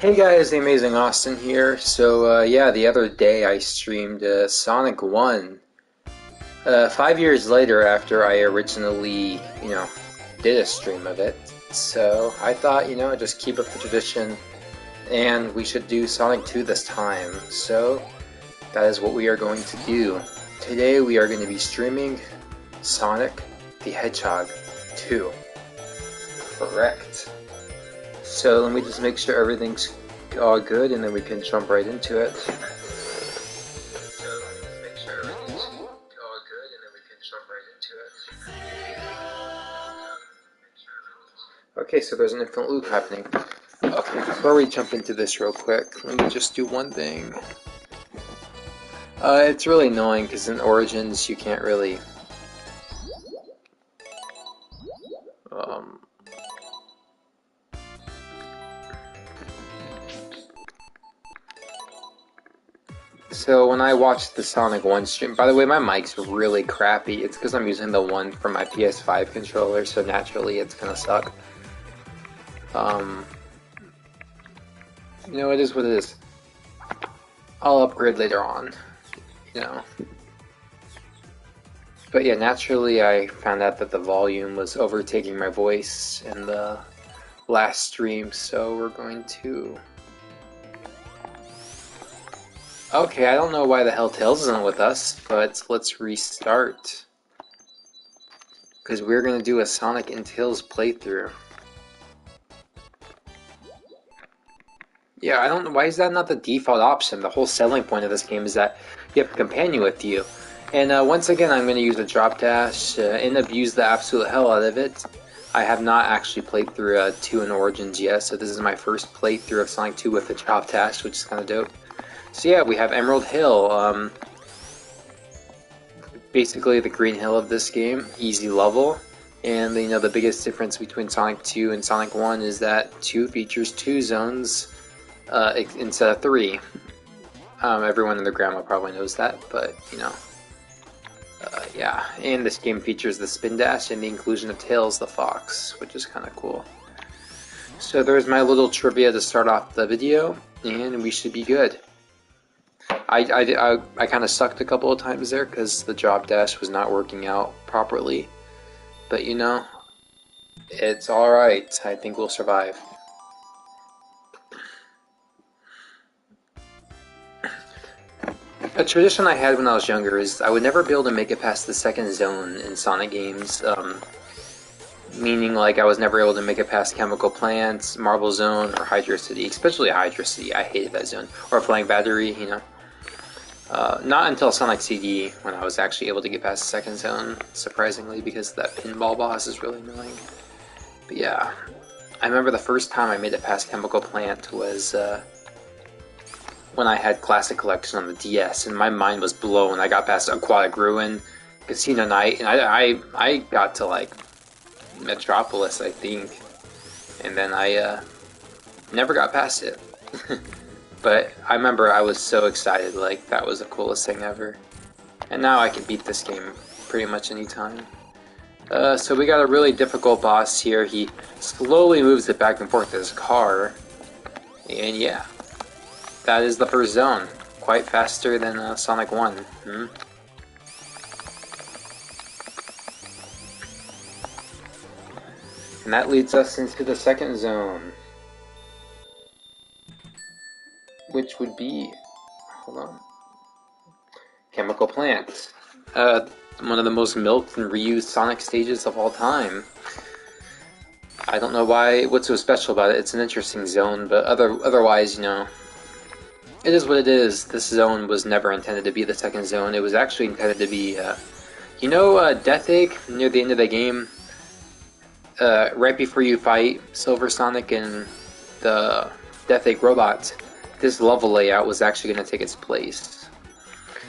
Hey guys, the Amazing Austin here. So the other day I streamed Sonic 1. 5 years later after I originally, did a stream of it. So I thought, I'd just keep up the tradition and we should do Sonic 2 this time. So that is what we are going to do. Today we are going to be streaming Sonic the Hedgehog 2. Correct. So let me just make sure everything's all good and then we can jump right into it. Okay, so there's an infinite loop happening. Okay, before we jump into this real quick, let me just do one thing. It's really annoying because in Origins you can't really So when I watched the Sonic 1 stream, by the way, my mic's really crappy. It's because I'm using the one from my PS5 controller, so naturally it's gonna suck. It is what it is. I'll upgrade later on, But yeah, naturally I found out that the volume was overtaking my voice in the last stream, so we're going to... Okay, I don't know why the hell Tails isn't with us, but let's restart. Because we're going to do a Sonic and Tails playthrough. Yeah, I don't know, why is that not the default option? The whole selling point of this game is that you have a companion with you. And once again, I'm going to use a drop dash and abuse the absolute hell out of it. I have not actually played through 2 in Origins yet, so this is my first playthrough of Sonic 2 with a drop dash, which is kind of dope. So yeah, we have Emerald Hill, basically the green hill of this game, easy level. And the biggest difference between Sonic 2 and Sonic 1 is that 2 features 2 zones instead of 3. Everyone and their grandma probably knows that, but yeah. And this game features the spin dash and the inclusion of Tails the Fox, which is kind of cool. So there's my little trivia to start off the video, and we should be good. I kind of sucked a couple of times there because the drop dash was not working out properly. But it's alright. I think we'll survive. A tradition I had when I was younger is I would never be able to make it past the second zone in Sonic games. Meaning, like, I was never able to make it past Chemical Plants, Marble Zone, or Hydra City. Especially Hydra City. I hated that zone. Or Flying Battery, Not until Sonic CD when I was actually able to get past the second zone, surprisingly, because that pinball boss is really annoying. But yeah, I remember the first time I made it past Chemical Plant was when I had Classic Collection on the DS, and my mind was blown. I got past Aquatic Ruin, Casino Night, and I got to, like, Metropolis, I think, and then I never got past it. But I remember I was so excited, like, that was the coolest thing ever. And now I can beat this game pretty much any time. So we got a really difficult boss here. He slowly moves it back and forth to his car. And yeah, that is the first zone. Quite faster than Sonic 1. And that leads us into the second zone. Which would be, hold on, Chemical Plant. One of the most milked and reused Sonic stages of all time. I don't know what's so special about it. It's an interesting zone, but otherwise, it is what it is. This zone was never intended to be the second zone. It was actually intended to be, Death Egg near the end of the game. Right before you fight Silver Sonic and the Death Egg robot, this level layout was actually going to take its place.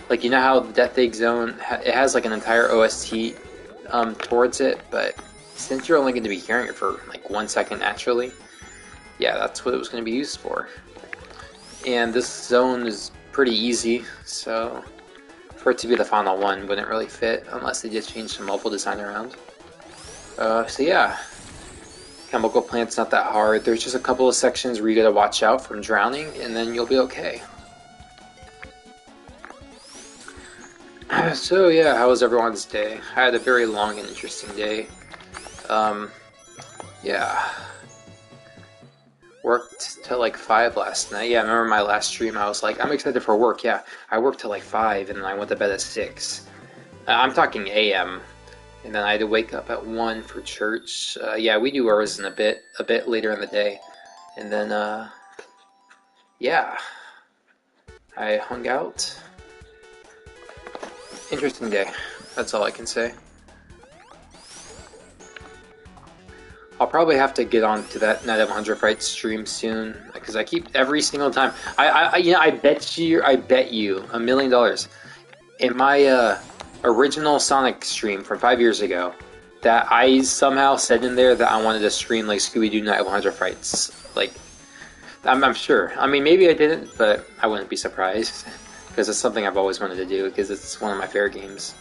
Like, how the Death Egg Zone, it has like an entire OST towards it, but since you're only going to be hearing it for like 1 second naturally, yeah, that's what it was going to be used for. And this zone is pretty easy, so for it to be the final one wouldn't really fit unless they just change some level design around. So yeah, Chemical Plant's not that hard. There's just a couple of sections where you gotta watch out from drowning, and then you'll be okay. So yeah, how was everyone's day? I had a very long and interesting day. Yeah. Worked till like 5 last night. Yeah, I remember my last stream, I was like, I'm excited for work. Yeah, I worked till like 5, and then I went to bed at 6. I'm talking AM. And then I had to wake up at 1 for church. Yeah, we do ours in a bit later in the day. And then, yeah. I hung out. Interesting day. That's all I can say. I'll probably have to get on to that Night of 100 Frights stream soon, because I keep every single time. I bet you $1 million in my original Sonic stream from 5 years ago that I somehow said in there that I wanted to stream like Scooby-Doo Night of 100 Frights. Like, I'm sure. I mean, maybe I didn't, but I wouldn't be surprised. Because it's something I've always wanted to do, because it's one of my favorite games.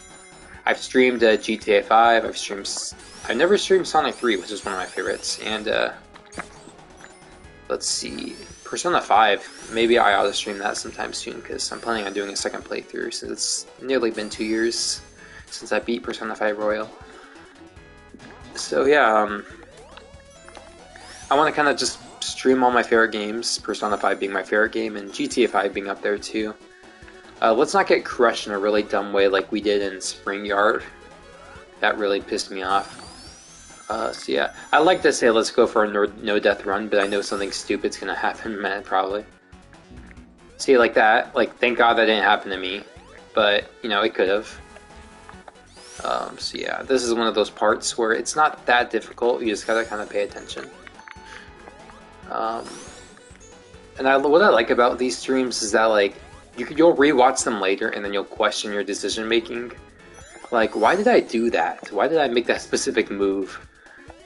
I've streamed GTA 5, I've never streamed Sonic 3, which is one of my favorites, and let's see, Persona 5, maybe I ought to stream that sometime soon, because I'm planning on doing a second playthrough, since it's nearly been 2 years since I beat Persona 5 Royal. So yeah, I want to kind of just stream all my favorite games, Persona 5 being my favorite game, and GTA 5 being up there too. Let's not get crushed in a really dumb way like we did in Spring Yard. That really pissed me off. So yeah, I like to say let's go for a no-death run, but I know something stupid's gonna happen, man, probably. See, like that, like, thank God that didn't happen to me, but, you know, it could have. So yeah, this is one of those parts where it's not that difficult, you just gotta kind of pay attention. And what I like about these streams is that, like, you'll rewatch them later and then you'll question your decision making. Like, why did I do that? Why did I make that specific move?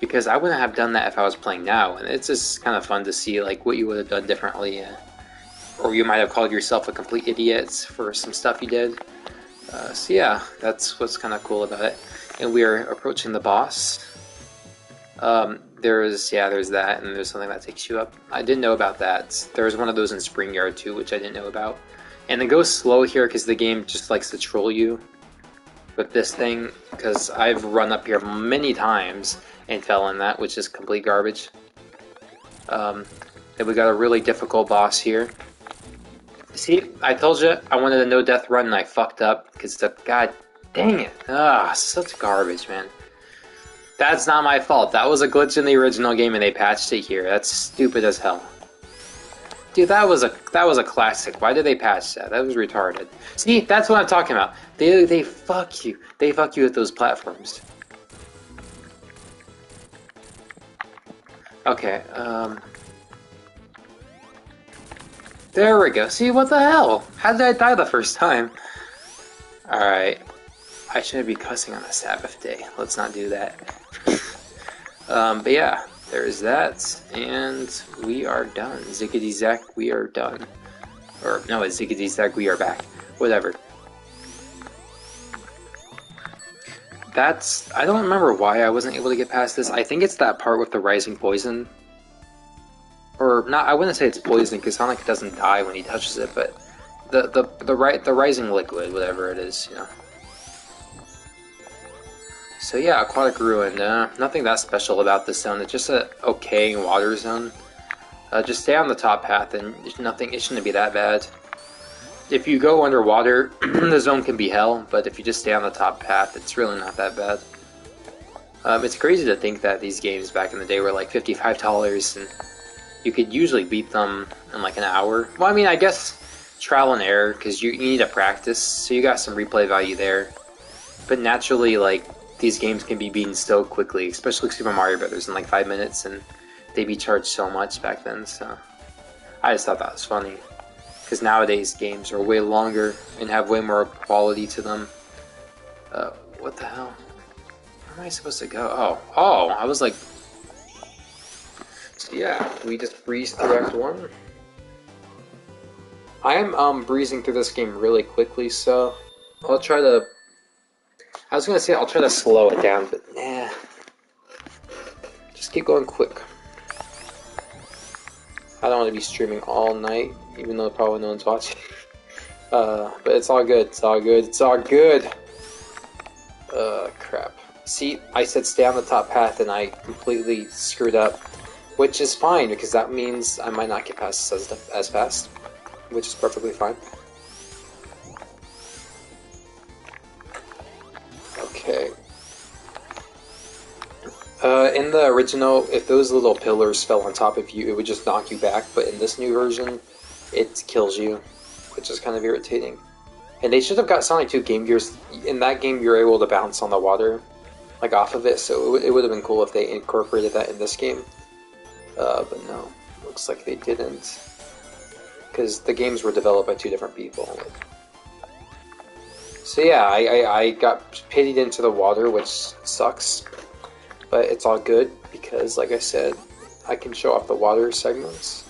Because I wouldn't have done that if I was playing now, and it's just kind of fun to see like what you would have done differently, or you might have called yourself a complete idiot for some stuff you did. So yeah, that's what's kind of cool about it. And we are approaching the boss. There's that, and there's something that takes you up. I didn't know about that. There's one of those in Spring Yard too, which I didn't know about. And it goes slow here because the game just likes to troll you with this thing, because I've run up here many times and fell in that, which is complete garbage. Then we got a really difficult boss here. See, I told you I wanted a no-death run and I fucked up, because god dang it. Ah, such garbage, man. That's not my fault. That was a glitch in the original game and they patched it here. That's stupid as hell. Dude, that was a classic. Why did they patch that? That was retarded. See, that's what I'm talking about. They fuck you. They fuck you with those platforms. Okay, there we go. See, what the hell? How did I die the first time? Alright. I shouldn't be cussing on a Sabbath day. Let's not do that. But yeah. There's that, and we are done. Ziggity Zack, we are done. Or, no, it's Ziggity Zack, we are back. Whatever. I don't remember why I wasn't able to get past this. I think it's that part with the rising poison. Or, not, I wouldn't say it's poison, because Sonic doesn't die when he touches it, but the rising liquid, whatever it is, you know. So yeah, Aquatic Ruin, nothing that special about this zone, it's just a okay water zone. Just stay on the top path and it shouldn't be that bad. If you go underwater, the zone can be hell, but if you just stay on the top path, it's really not that bad. It's crazy to think that these games back in the day were like $55 and you could usually beat them in like an hour. Well, I mean, I guess trial and error, because you need to practice, so you got some replay value there. But naturally, like, these games can be beaten so quickly, especially Super Mario Brothers in like 5 minutes, and they'd be charged so much back then, so I just thought that was funny. Because nowadays games are way longer and have way more quality to them. What the hell? Where am I supposed to go? Oh, I was like... So yeah, we just breezed through Act 1. I am breezing through this game really quickly, so I'll try to... I was gonna say I'll try to slow it down, but nah. Just keep going quick. I don't want to be streaming all night, even though probably no one's watching. But it's all good. It's all good. It's all good. Crap. See, I said stay on the top path, and I completely screwed up. Which is fine, because that means I might not get past this as fast. Which is perfectly fine. Okay. In the original, if those little pillars fell on top of you, it would just knock you back, but in this new version, it kills you, which is kind of irritating. And they should have got Sonic 2 Game Gears. In that game, you're able to bounce on the water, like off of it, so it would have been cool if they incorporated that in this game. But no, looks like they didn't. Because the games were developed by two different people. So yeah, I got pitied into the water, which sucks. But it's all good, because like I said, I can show off the water segments.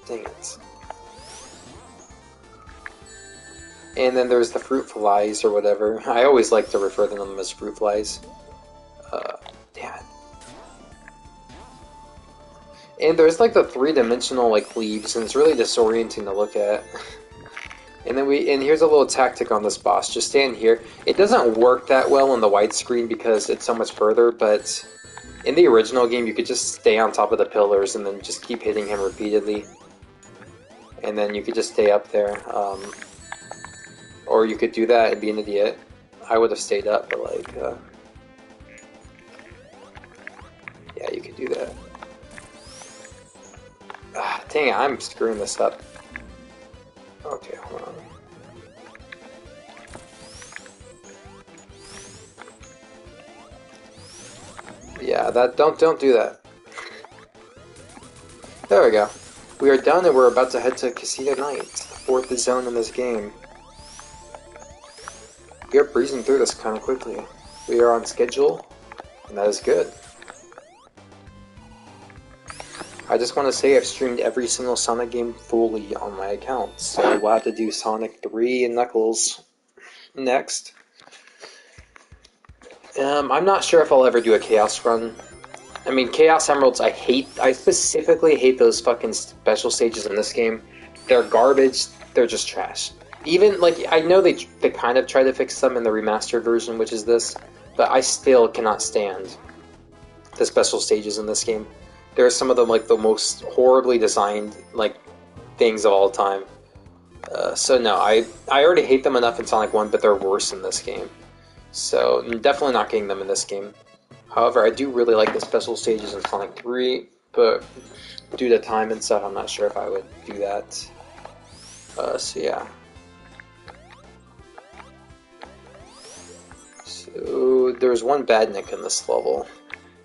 Dang it. And then there's the fruit flies, or whatever. I always like to refer to them as fruit flies. Damn it. And there's like the three-dimensional like leaves, and it's really disorienting to look at. And then here's a little tactic on this boss. Just stand here. It doesn't work that well on the widescreen because it's so much further, but in the original game you could just stay on top of the pillars and then just keep hitting him repeatedly. And then you could just stay up there. Or you could do that and be an idiot. I would have stayed up, but like, yeah, you could do that. Dang it, I'm screwing this up. Okay, hold on. Yeah, don't do that. There we go. We are done and we're about to head to Casino Night, fourth zone in this game. We are breezing through this kind of quickly. We are on schedule, and that is good. I just want to say I've streamed every single Sonic game fully on my account, so we'll have to do Sonic 3 and Knuckles next. I'm not sure if I'll ever do a Chaos run. I mean, Chaos Emeralds I hate. I specifically hate those fucking special stages in this game. They're garbage. They're just trash. Even, like, I know they kind of try to fix them in the remastered version, which is this, but I still cannot stand the special stages in this game. There are some of them, like, the most horribly designed, like, things of all time. So no, I already hate them enough in Sonic 1, but they're worse in this game. So I'm definitely not getting them in this game. However, I do really like the special stages in Sonic 3, but due to time and stuff, I'm not sure if I would do that. So yeah. So there's one Badnik in this level,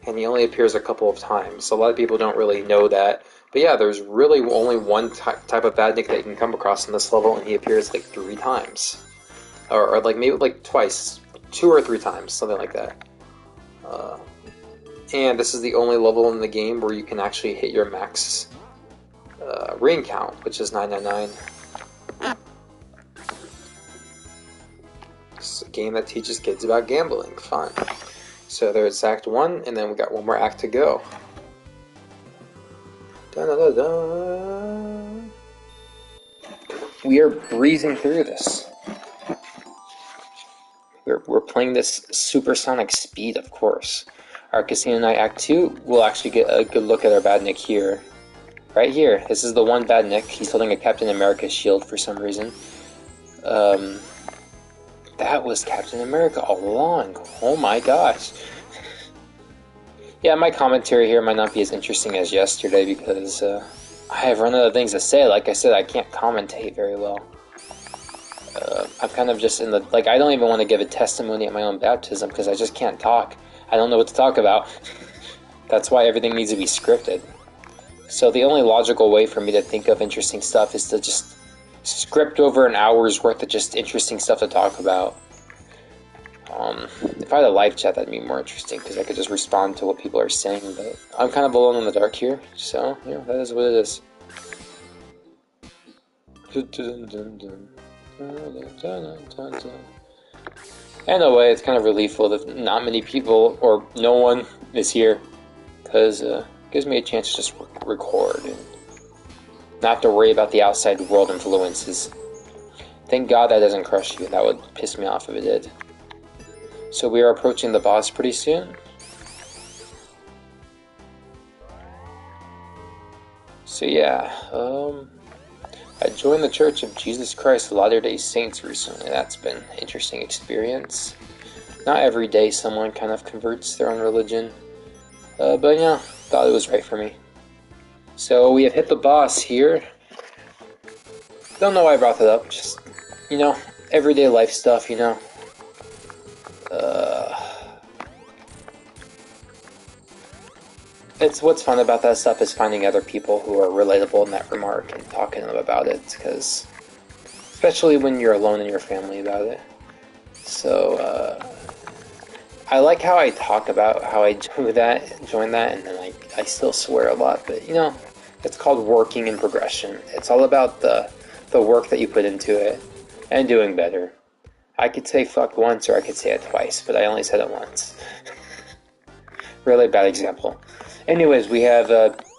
and he only appears a couple of times, so a lot of people don't really know that. But yeah, there's really only one type of Badnik that you can come across in this level, and he appears like 3 times. Or like maybe like twice, 2 or 3 times, something like that. And this is the only level in the game where you can actually hit your max ring count, which is 999. It's a game that teaches kids about gambling. Fun. So there's Act 1, and then we got one more act to go. Da-da-da-da. We are breezing through this. We're playing this supersonic speed, of course. Our Casino Night Act 2, we'll actually get a good look at our Badnik here. Right here. This is the one Badnik. He's holding a Captain America shield for some reason. That was Captain America all along. Oh my gosh. Yeah, my commentary here might not be as interesting as yesterday because I have run out of things to say. Like I said, I can't commentate very well. I'm kind of just in the... Like, I don't even want to give a testimony at my own baptism because I just can't talk. I don't know what to talk about. That's why everything needs to be scripted. So the only logical way for me to think of interesting stuff is to just script over an hour's worth of just interesting stuff to talk about. If I had a live chat, that'd be more interesting because I could just respond to what people are saying, but I'm kind of alone in the dark here, so, yeah, that is what it is. In a way, it's kind of relievful that not many people, or no one, is here, because it gives me a chance to just record and not have to worry about the outside world influences. Thank God that doesn't crush you. That would piss me off if it did. So we are approaching the boss pretty soon. So yeah, I joined the Church of Jesus Christ of Latter-day Saints recently. That's been an interesting experience. Not every day someone kind of converts their own religion, but yeah, thought it was right for me. So we have hit the boss here. Don't know why I brought that up, just, you know, everyday life stuff, you know. It's what's fun about that stuff is finding other people who are relatable in that remark and talking to them about it, because especially when you're alone in your family about it. So I like how I talk about how I joined that, and then I still swear a lot, but you know, it's called working in progression. It's all about the work that you put into it and doing better. I could say fuck once or I could say it twice, but I only said it once. Really bad example. Anyways, we have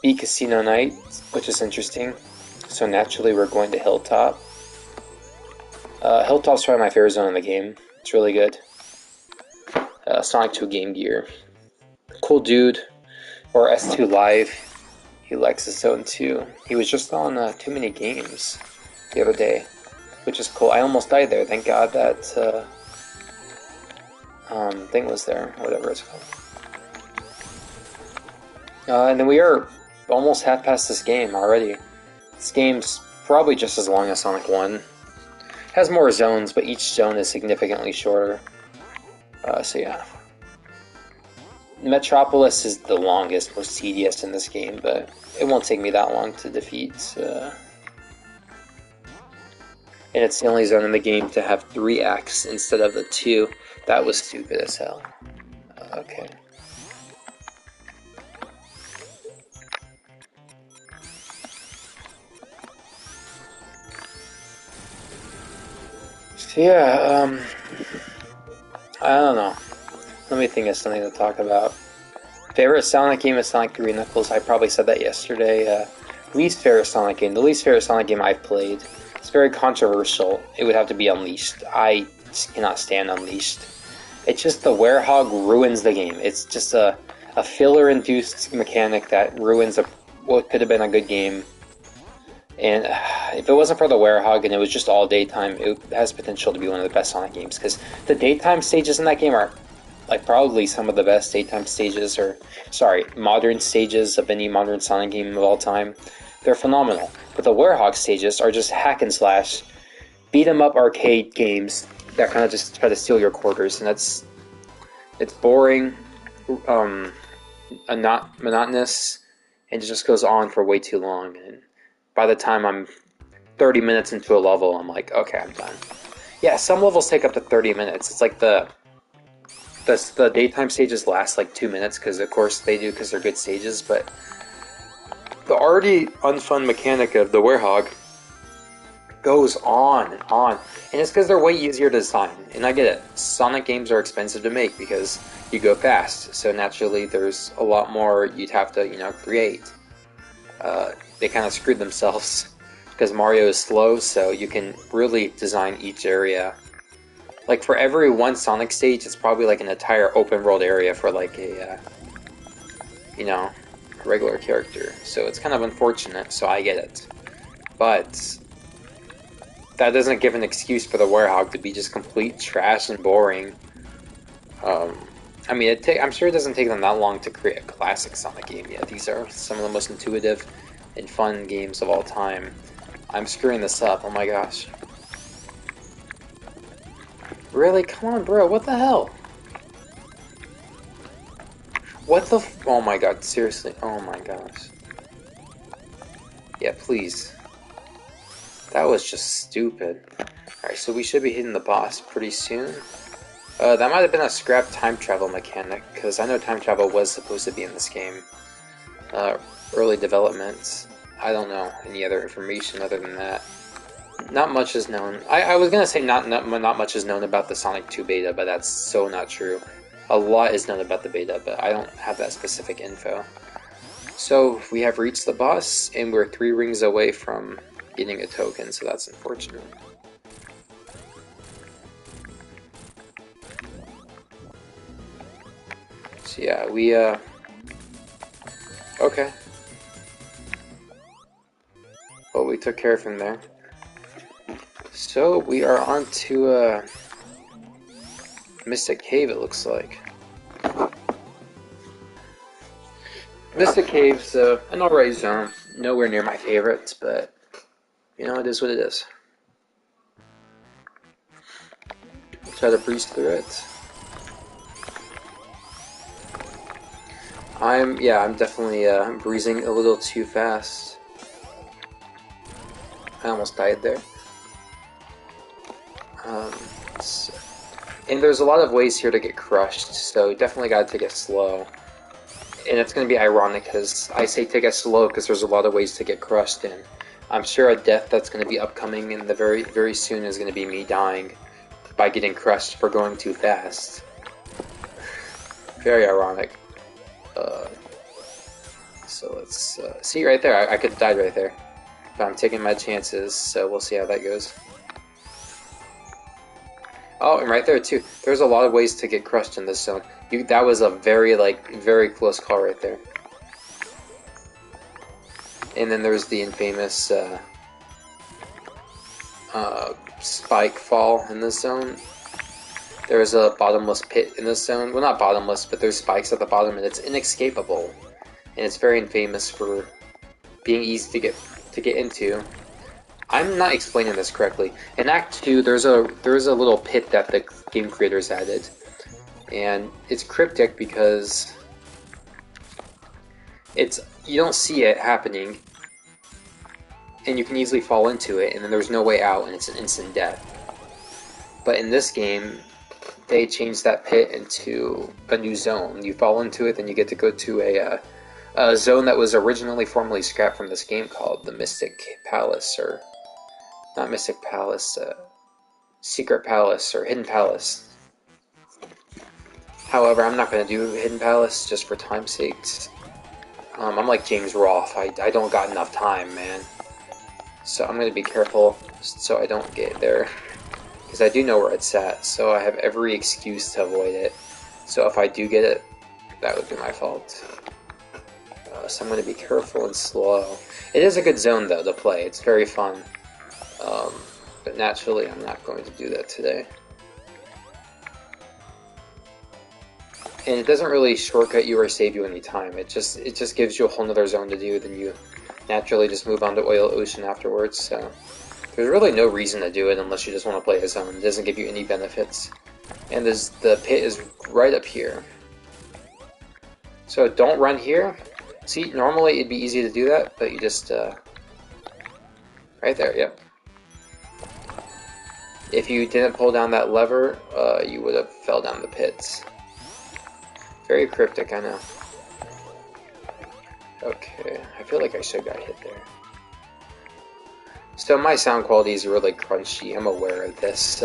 beat Casino Night, which is interesting. So naturally we're going to Hilltop. Hilltop's probably my favorite zone in the game. It's really good. Sonic 2 Game Gear. Cool dude. Or S2 Live. He likes his zone too. He was just on Too Many Games the other day, which is cool. I almost died there. Thank God that thing was there, whatever it's called. And then we are almost half past this game already. This game's probably just as long as Sonic 1. It has more zones, but each zone is significantly shorter. So yeah. Metropolis is the longest, most tedious in this game, but it won't take me that long to defeat. And it's the only zone in the game to have 3 acts instead of the 2. That was stupid as hell. Okay. So yeah, I don't know. Let me think of something to talk about. Favorite Sonic game is Sonic 3 Knuckles. I probably said that yesterday. Least favorite Sonic game. The least favorite Sonic game I've played. It's very controversial. It would have to be Unleashed. I cannot stand Unleashed. It's just the Werehog ruins the game. It's just a filler-induced mechanic that ruins what could have been a good game. And if it wasn't for the Werehog and it was just all daytime, it has potential to be one of the best Sonic games, because the daytime stages in that game are like probably some of the best daytime stages, or sorry, modern stages of any modern Sonic game of all time. They're phenomenal. But the Werehog stages are just hack and slash, beat 'em up arcade games that kind of just try to steal your quarters, and it's boring, not monotonous, and it just goes on for way too long. And by the time I'm 30 minutes into a level, I'm like, okay, I'm done. Yeah, some levels take up to 30 minutes. It's like the daytime stages last like 2 minutes, because of course they do, because they're good stages, but the already unfun mechanic of the Werehog goes on and on. And it's because they're way easier to design. And I get it. Sonic games are expensive to make because you go fast. So naturally there's a lot more you'd have to, create. They kind of screwed themselves because Mario is slow, so you can really design each area. Like for every one Sonic stage, it's probably like an entire open world area for like a, a regular character. So it's kind of unfortunate, so I get it. But that doesn't give an excuse for the Werehog to be just complete trash and boring. I mean, I'm sure it doesn't take them that long to create a classic Sonic game yet. These are some of the most intuitive and fun games of all time. I'm screwing this up, oh my gosh. Really? Come on, bro, what the hell? What the oh my god, seriously, oh my gosh. Yeah, please. That was just stupid. Alright, so we should be hitting the boss pretty soon. That might have been a scrap time travel mechanic, because I know time travel was supposed to be in this game. Early development. I don't know any other information other than that. Not much is known. I was gonna say not much is known about the Sonic 2 beta, but that's so not true. A lot is known about the beta, but I don't have that specific info. So we have reached the boss, and we're 3 rings away from getting a token, so that's unfortunate. So yeah, we okay. Well, we took care of him there. So we are on to Mystic Cave, it looks like. Mystic Cave's an alright zone. Nowhere near my favorites, but you know, it is what it is. We'll try to breeze through it. I'm definitely breezing a little too fast. I almost died there. And there's a lot of ways here to get crushed, so definitely gotta take it slow. And it's gonna be ironic because I say take it slow because there's a lot of ways to get crushed in. I'm sure a death that's gonna be upcoming in the very soon is gonna be me dying by getting crushed for going too fast. Very ironic. So let's see right there. I could have died right there, but I'm taking my chances. So we'll see how that goes. Oh, and right there too. There's a lot of ways to get crushed in this zone. That was a very close call right there. And then there's the infamous spike fall in this zone. There's a bottomless pit in this zone. Well, not bottomless, but there's spikes at the bottom, and it's inescapable. And it's very infamous for being easy to get into. I'm not explaining this correctly. In Act 2, there's a little pit that the game creators added, and it's cryptic because you don't see it happening, and you can easily fall into it, and then there's no way out, and it's an instant death. But in this game, they changed that pit into a new zone. You fall into it, then you get to go to a zone that was originally formerly scrapped from this game called the Mystic Palace, or not Mystic Palace, Secret Palace, or Hidden Palace. However, I'm not going to do Hidden Palace just for time's sake. I'm like James Roth. I don't got enough time, man. So I'm going to be careful so I don't get there. Because I do know where it's at, so I have every excuse to avoid it. So if I do get it, that would be my fault. So I'm going to be careful and slow. It is a good zone, though, to play. It's very fun. But naturally, I'm not going to do that today. And it doesn't really shortcut you or save you any time. It just gives you a whole nother zone to do, then you naturally just move on to Oil Ocean afterwards, so there's really no reason to do it unless you just want to play a zone. It doesn't give you any benefits. And the pit is right up here. So don't run here. See, normally it'd be easy to do that, but you just, right there, yep. If you didn't pull down that lever, you would have fell down the pits. Very cryptic, I know. Okay, I feel like I should have got hit there. So my sound quality is really crunchy, I'm aware of this.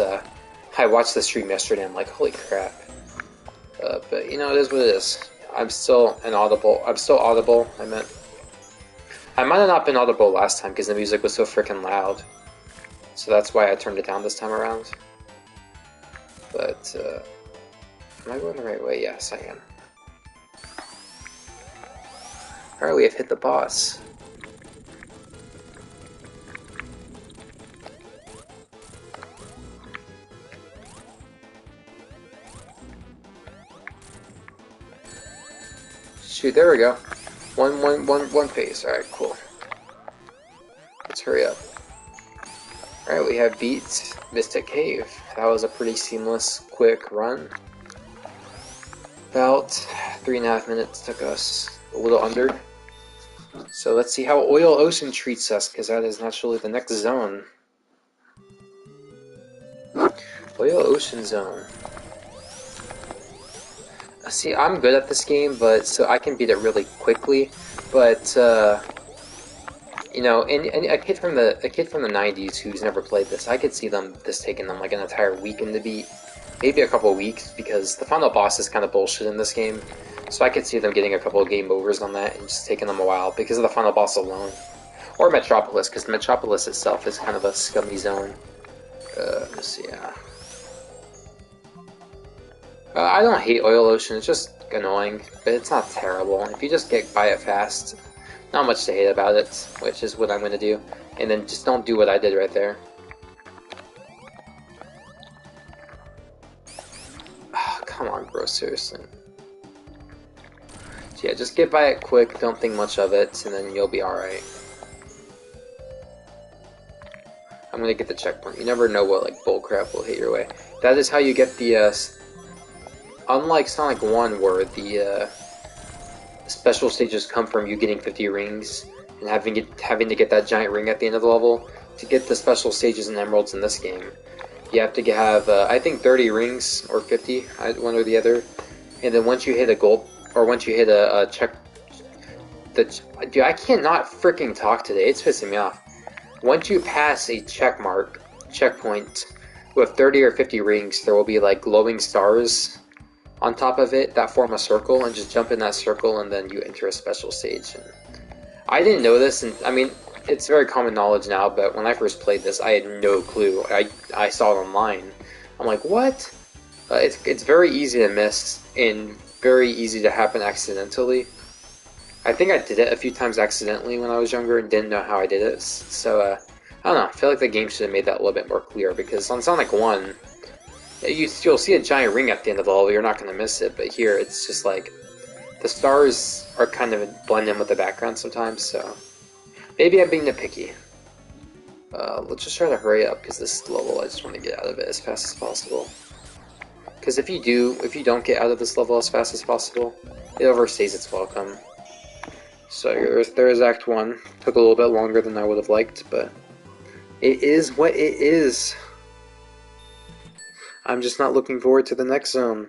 I watched the stream yesterday, I'm like, holy crap. But you know, it is what it is. I'm still audible, I meant. I might have not been audible last time because the music was so freaking loud. So that's why I turned it down this time around. But, am I going the right way? Yes, I am. Alright, we have hit the boss. Shoot, there we go. One pace. Alright, cool. Let's hurry up. Alright, we have beat Mystic Cave. That was a pretty seamless, quick run. About 3.5 minutes took us, a little under. So let's see how Oil Ocean treats us, because that is naturally the next zone. Oil Ocean Zone. See, I'm good at this game, but so I can beat it really quickly, but You know, and a kid from the '90s who's never played this, I could see this taking them like an entire weekend to beat, maybe a couple of weeks, because the final boss is kind of bullshit in this game. So I could see them getting a couple of game overs on that and just taking them a while because of the final boss alone, or Metropolis, because Metropolis itself is kind of a scummy zone. Let's see, yeah. I don't hate Oil Ocean, it's just annoying, but it's not terrible. If you just get by it fast, not much to hate about it, which is what I'm going to do. And then just don't do what I did right there. Oh, come on, bro, seriously. So yeah, just get by it quick, don't think much of it, and then you'll be alright. I'm going to get the checkpoint. You never know what, like, bullcrap will hit your way. That is how you get the, unlike Sonic 1, where the, special stages come from you getting 50 rings and having to get that giant ring at the end of the level. To get the special stages and emeralds in this game, you have to have I think 30 rings or 50, one or the other. And then once you hit a gold, or once you hit a check, dude, I cannot freaking talk today. It's pissing me off. Once you pass a checkpoint with 30 or 50 rings, there will be like glowing stars on top of it that form a circle, and just jump in that circle and then you enter a special stage. And I didn't know this, and I mean, it's very common knowledge now, but when I first played this, I had no clue. I saw it online. I'm like, what? It's very easy to miss and very easy to happen accidentally. I think I did it a few times accidentally when I was younger and didn't know how I did it. So, I don't know. I feel like the game should have made that a little bit more clear, because on Sonic 1, you'll see a giant ring at the end of the level, you're not going to miss it, but here it's just like, the stars are kind of blend in with the background sometimes, so maybe I'm being nitpicky. Let's just try to hurry up, because this level, I just want to get out of it as fast as possible. Because if you don't get out of this level as fast as possible, it overstays its welcome. So there's Act 1. Took a little bit longer than I would have liked, but it is what it is. I'm just not looking forward to the next zone.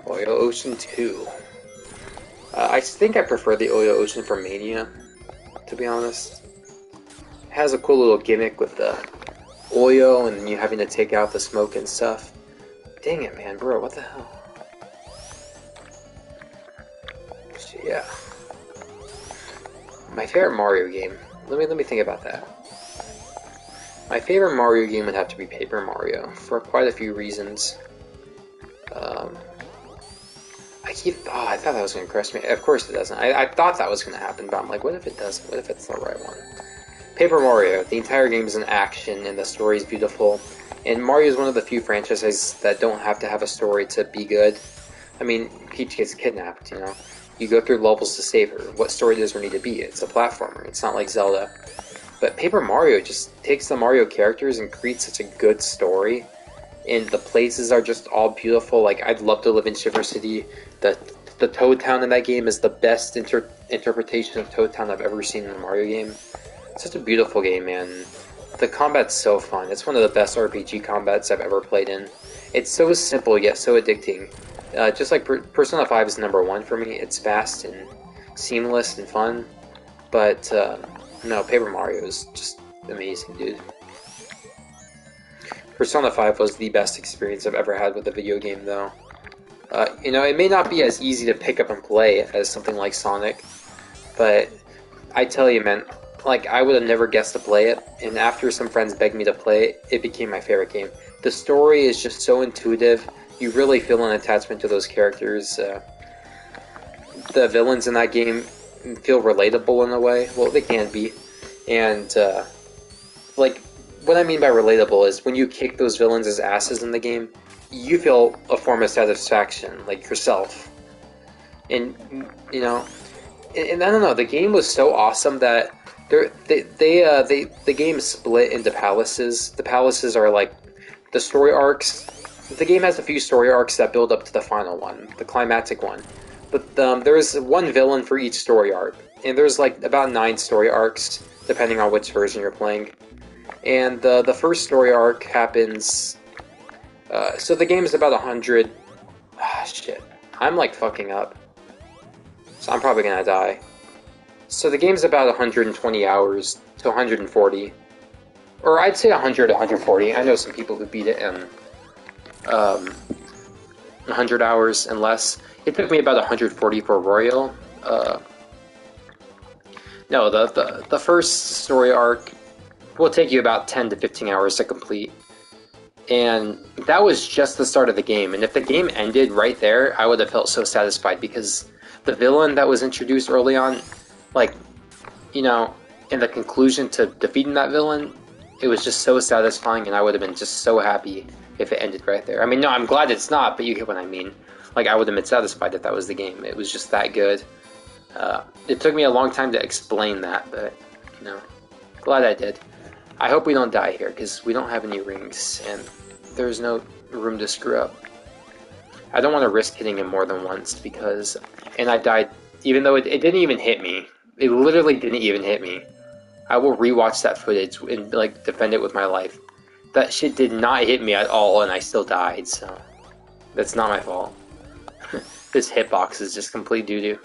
Oil Ocean 2. I think I prefer the Oil Ocean for Mania, to be honest. It has a cool little gimmick with the oil and you having to take out the smoke and stuff. Dang it, man, bro, what the hell? So, yeah. My favorite Mario game. Let me think about that. My favorite Mario game would have to be Paper Mario, for quite a few reasons. I thought that was going to crush me. Of course it doesn't. I thought that was going to happen, but I'm like, what if it doesn't? What if it's the right one? Paper Mario, the entire game is an action, and the story is beautiful. And Mario is one of the few franchises that don't have to have a story to be good. I mean, Peach gets kidnapped, you know? You go through levels to save her. What story does there need to be? It's a platformer. It's not like Zelda. But Paper Mario just takes the Mario characters and creates such a good story. And the places are just all beautiful. Like, I'd love to live in Shiver City. The Toad Town in that game is the best interpretation of Toad Town I've ever seen in a Mario game. It's such a beautiful game, man. The combat's so fun. It's one of the best RPG combats I've ever played in. It's so simple, yet so addicting. Just like Persona 5 is #1 for me. It's fast and seamless and fun. But, no, Paper Mario is just amazing, dude. Persona 5 was the best experience I've ever had with a video game, though. You know, it may not be as easy to pick up and play as something like Sonic, but I tell you, man, like, I would have never guessed to play it, and after some friends begged me to play it, it became my favorite game. The story is just so intuitive, you really feel an attachment to those characters. The villains in that game feel relatable in a way. Well, they can be. And, like, what I mean by relatable is when you kick those villains' asses in the game, you feel a form of satisfaction, like yourself. And, you know, and I don't know, the game was so awesome that the game split into palaces. The palaces are like the story arcs. The game has a few story arcs that build up to the final one, the climactic one. But there's one villain for each story arc, and there's like about 9 story arcs, depending on which version you're playing. And the first story arc happens. So the game is about 100. Ah, shit. I'm like fucking up. So I'm probably gonna die. So the game's about 120 hours to 140. Or I'd say 100 to 140. I know some people who beat it in 100 hours and less. It took me about 140 for Royal. No, the first story arc will take you about 10 to 15 hours to complete. And that was just the start of the game. And if the game ended right there, I would have felt so satisfied because the villain that was introduced early on, like, you know, in the conclusion to defeating that villain, it was just so satisfying, and I would have been just so happy if it ended right there. I mean, no, I'm glad it's not, but you get what I mean. Like, I would have been satisfied if that was the game. It was just that good. It took me a long time to explain that, but, you know, glad I did. I hope we don't die here, because we don't have any rings, and there's no room to screw up. I don't want to risk hitting him more than once, because... And I died, even though it didn't even hit me. It literally didn't even hit me. I will rewatch that footage and, like, defend it with my life. That shit did not hit me at all, and I still died, so... That's not my fault. This hitbox is just complete doo-doo.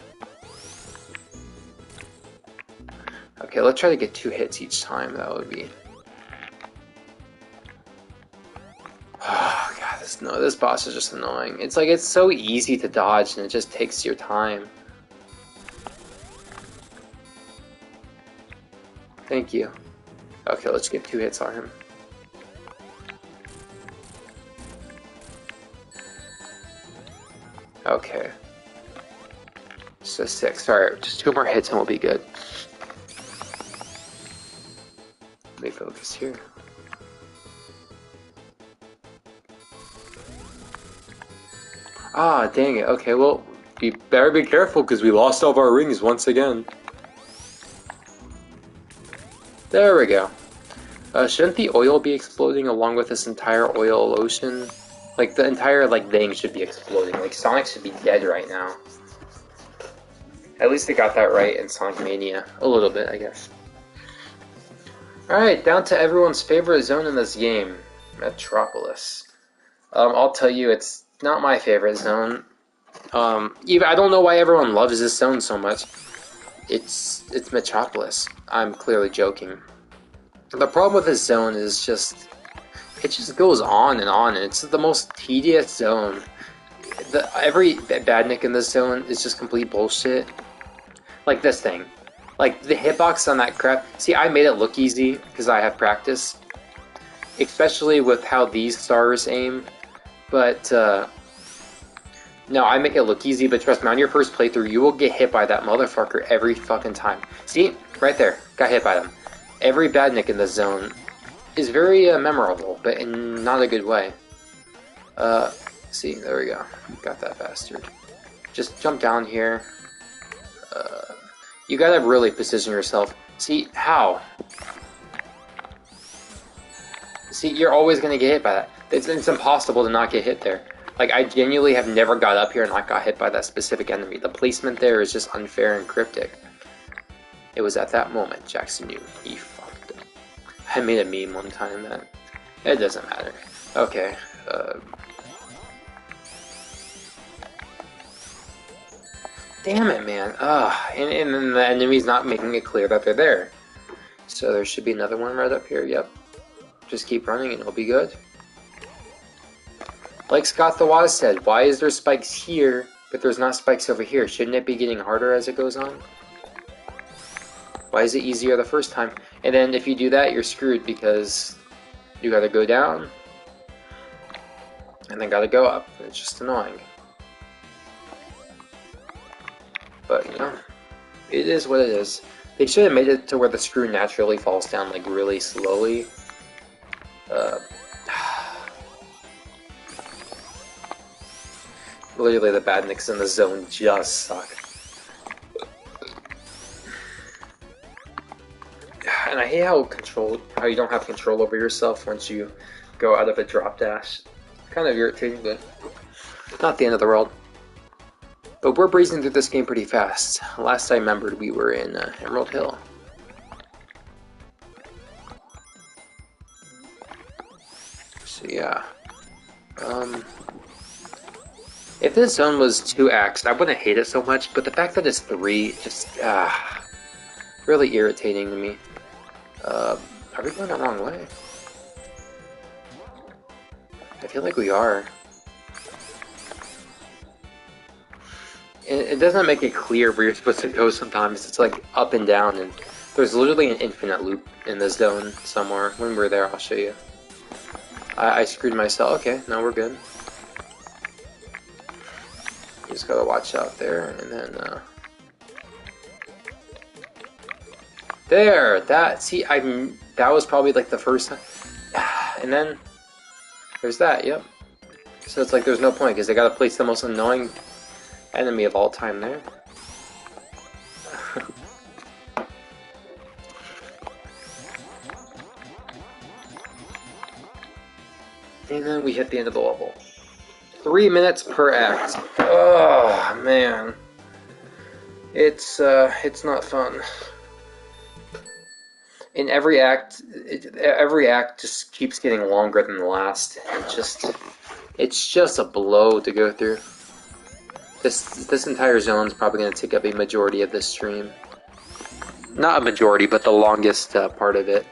Okay, let's try to get 2 hits each time. That would be... Oh, God, this boss is just annoying. It's like, it's so easy to dodge, and it just takes your time. Thank you. Okay, let's get 2 hits on him. Okay. So 6. Alright, just 2 more hits and we'll be good. Let me focus here. Ah, dang it. Okay, well, better be careful because we lost all of our rings once again. There we go. Shouldn't the oil be exploding along with this entire oil ocean? Like, the entire, like, thing should be exploding. Like, Sonic should be dead right now. At least they got that right in Sonic Mania. A little bit, I guess. Alright, down to everyone's favorite zone in this game. Metropolis. I'll tell you, it's not my favorite zone. Even I don't know why everyone loves this zone so much. It's Metropolis. I'm clearly joking. The problem with this zone is just... It just goes on, and it's the most tedious zone. Every badnik in this zone is just complete bullshit. Like this thing. Like, the hitbox on that crap... See, I made it look easy, because I have practice. Especially with how these stars aim. But, no, I make it look easy, but trust me, on your first playthrough, you will get hit by that motherfucker every fucking time. See? Right there. Got hit by them. Every badnik in this zone is very memorable, but in not a good way. See, there we go. Got that bastard. Just jump down here. You gotta really position yourself. See, how? See, you're always gonna get hit by that. It's impossible to not get hit there. Like, I genuinely have never got up here and not got hit by that specific enemy. The placement there is just unfair and cryptic. It was at that moment Jackson knew he fucked up. I made a meme one time that... It doesn't matter. Okay, Damn it, man. And then the enemy's not making it clear that they're there. So there should be another one right up here, yep. Just keep running and it'll be good. Like Scott the Waz said, why is there spikes here, but there's not spikes over here? Shouldn't it be getting harder as it goes on? Why is it easier the first time? And then if you do that, you're screwed because you gotta go down and then gotta go up. It's just annoying. But, you know, it is what it is. They should have made it to where the screw naturally falls down, like, really slowly. Literally, the badniks in the zone just suck. And I hate how you don't have control over yourself once you go out of a drop dash. Kind of irritating, but not the end of the world. But we're breezing through this game pretty fast. Last I remembered, we were in Emerald Hill. So yeah. If this zone was 2x, I wouldn't hate it so much, but the fact that it's 3, just, really irritating to me. Are we going the wrong way? I feel like we are. It doesn't make it clear where you're supposed to go sometimes. It's like up and down, and there's literally an infinite loop in this zone somewhere. When we're there, I'll show you. I screwed myself. Okay, now we're good. You just gotta watch out there, and then, there! That was probably like the first time. And then, there's that, yep. So it's like there's no point, because they gotta place the most annoying enemy of all time there. And then we hit the end of the level. 3 minutes per act. Oh man, it's not fun. In every act just keeps getting longer than the last. It's just a blow to go through. This entire zone is probably going to take up a majority of this stream. Not a majority, but the longest part of it.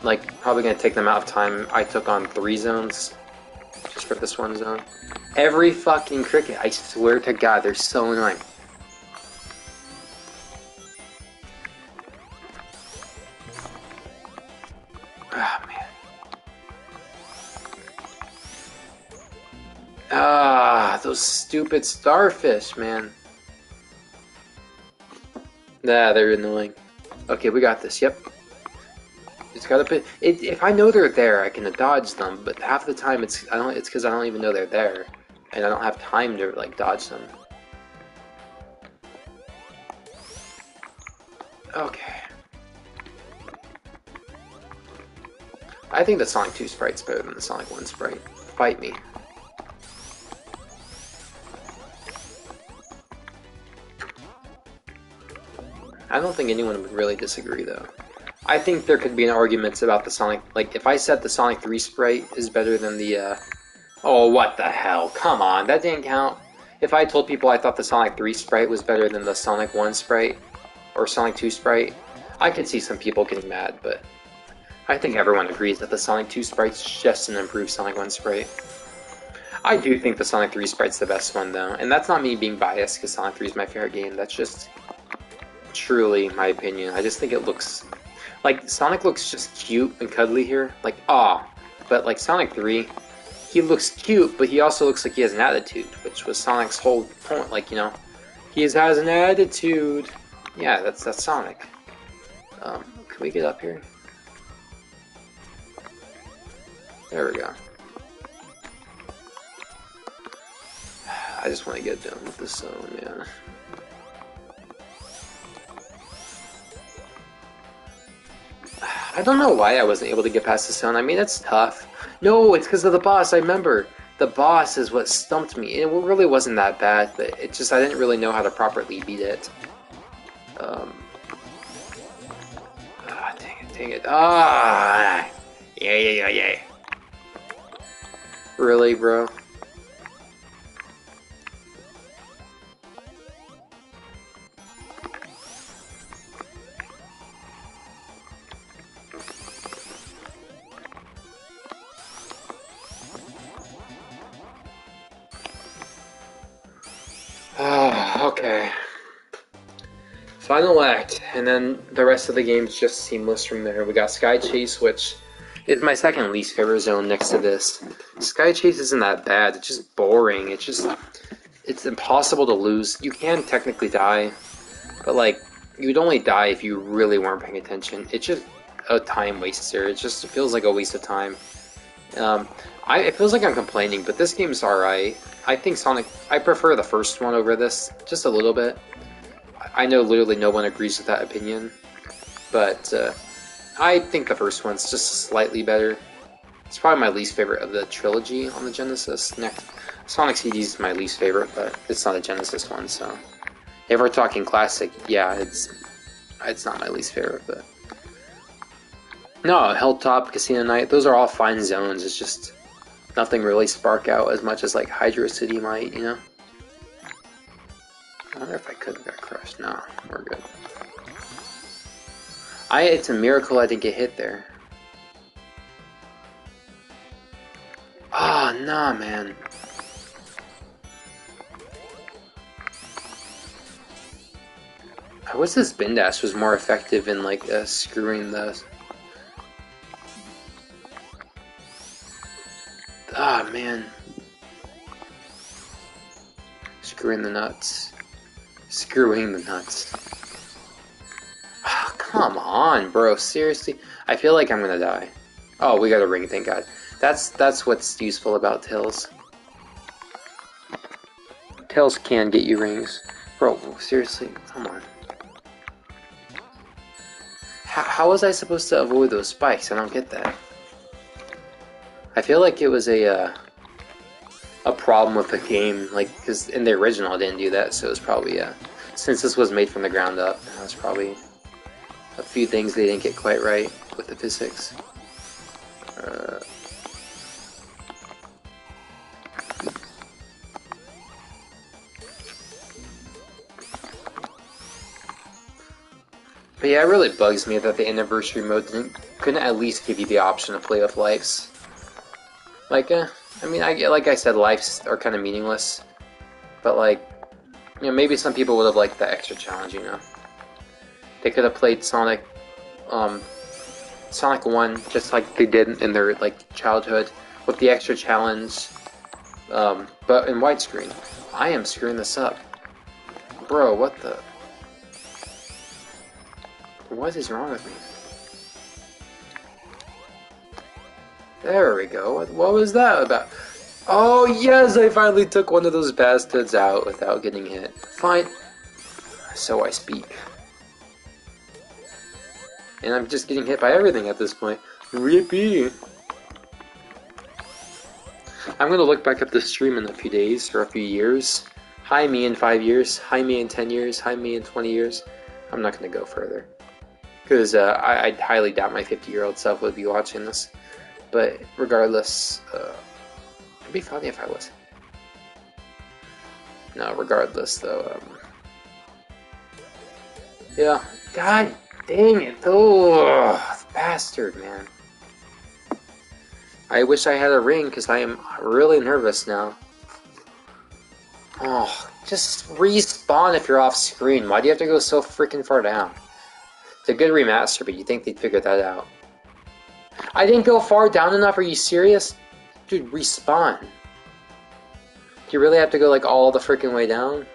Like, probably going to take the amount of time I took on 3 zones. Just for this one zone. Every fucking cricket, I swear to God, they're so annoying. Ah, man. Ah, those stupid starfish, man. Nah, they're annoying. Okay, we got this, yep. Just gotta put if I know they're there, I can dodge them, but half the time it's because I don't even know they're there. And I don't have time to like dodge them. Okay. I think the Sonic 2 sprite's better than the Sonic 1 sprite. Fight me. I don't think anyone would really disagree, though. I think there could be an argument about the Sonic... Like, if I said the Sonic 3 sprite is better than the, Oh, what the hell? Come on, that didn't count. If I told people I thought the Sonic 3 sprite was better than the Sonic 1 sprite, or Sonic 2 sprite, I could see some people getting mad, but... I think everyone agrees that the Sonic 2 sprite's just an improved Sonic 1 sprite. I do think the Sonic 3 sprite's the best one, though. And that's not me being biased, because Sonic 3 is my favorite game. That's just truly my opinion. I just think it looks... Like, Sonic looks just cute and cuddly here. Like, aw. But, like, Sonic 3, he looks cute, but he also looks like he has an attitude, which was Sonic's whole point. Like, you know, he has an attitude. Yeah, that's Sonic. Can we get up here? There we go. I just want to get done with this zone, man. I don't know why I wasn't able to get past the zone. I mean, it's tough. No, it's because of the boss. I remember. The boss is what stumped me. It really wasn't that bad, but it just, I didn't really know how to properly beat it. Dang it. Ah! Yeah. Really, bro? Okay. Final act, and then the rest of the game's just seamless from there. We got Sky Chase, which is my second least favorite zone next to this. Sky Chase isn't that bad, it's just boring. It's impossible to lose. You can technically die, but like, you'd only die if you really weren't paying attention. It's just a time waster. It feels like a waste of time. It feels like I'm complaining, but this game's alright. I think I prefer the first one over this, just a little bit. I know literally no one agrees with that opinion, but I think the first one's just slightly better. It's probably my least favorite of the trilogy on the Genesis. Sonic CD is my least favorite, but it's not a Genesis one, so... If we're talking classic, yeah, it's not my least favorite, but... No, Hilltop, Casino Night, those are all fine zones, it's just... nothing really spark out as much as like Hydro City might, you know? I wonder if I could have got crushed. No, we're good. It's a miracle I didn't get hit there. Oh, nah, man. I wish this Spin Dash was more effective in like screwing the... Ah, man. Screwing the nuts. Screwing the nuts. Oh, come on, bro. Seriously? I feel like I'm gonna die. Oh, we got a ring, thank God. That's what's useful about Tails. Tails can get you rings. Bro, seriously? Come on. How was I supposed to avoid those spikes? I don't get that. I feel like it was a problem with the game, like, because in the original it didn't do that, so it was probably, since this was made from the ground up, that was probably a few things they didn't get quite right with the physics. But yeah, it really bugs me that the anniversary mode couldn't at least give you the option to play with lives. Like, I mean, like I said, lives are kind of meaningless. But like, you know, maybe some people would have liked that extra challenge, you know? They could have played Sonic 1 just like they did in their, like, childhood with the extra challenge, but in widescreen. I am screwing this up. Bro, what the... What is wrong with me? There we go. What was that about? Oh yes, I finally took one of those bastards out without getting hit. Fine. So I speak. And I'm just getting hit by everything at this point. Rippy. I'm gonna look back at this stream in a few days or a few years. Hi me in 5 years. Hi me in 10 years. Hi me in 20 years. I'm not gonna go further. Because I highly doubt my 50-year-old self would be watching this. But regardless, it'd be funny if I was. No, regardless though, yeah. God dang it! Oh, bastard, man. I wish I had a ring because I am really nervous now. Oh, just respawn if you're off screen. Why do you have to go so freaking far down? It's a good remaster, but you think they'd figure that out. I didn't go far down enough, are you serious? Dude, respawn. Do you really have to go like all the freaking way down?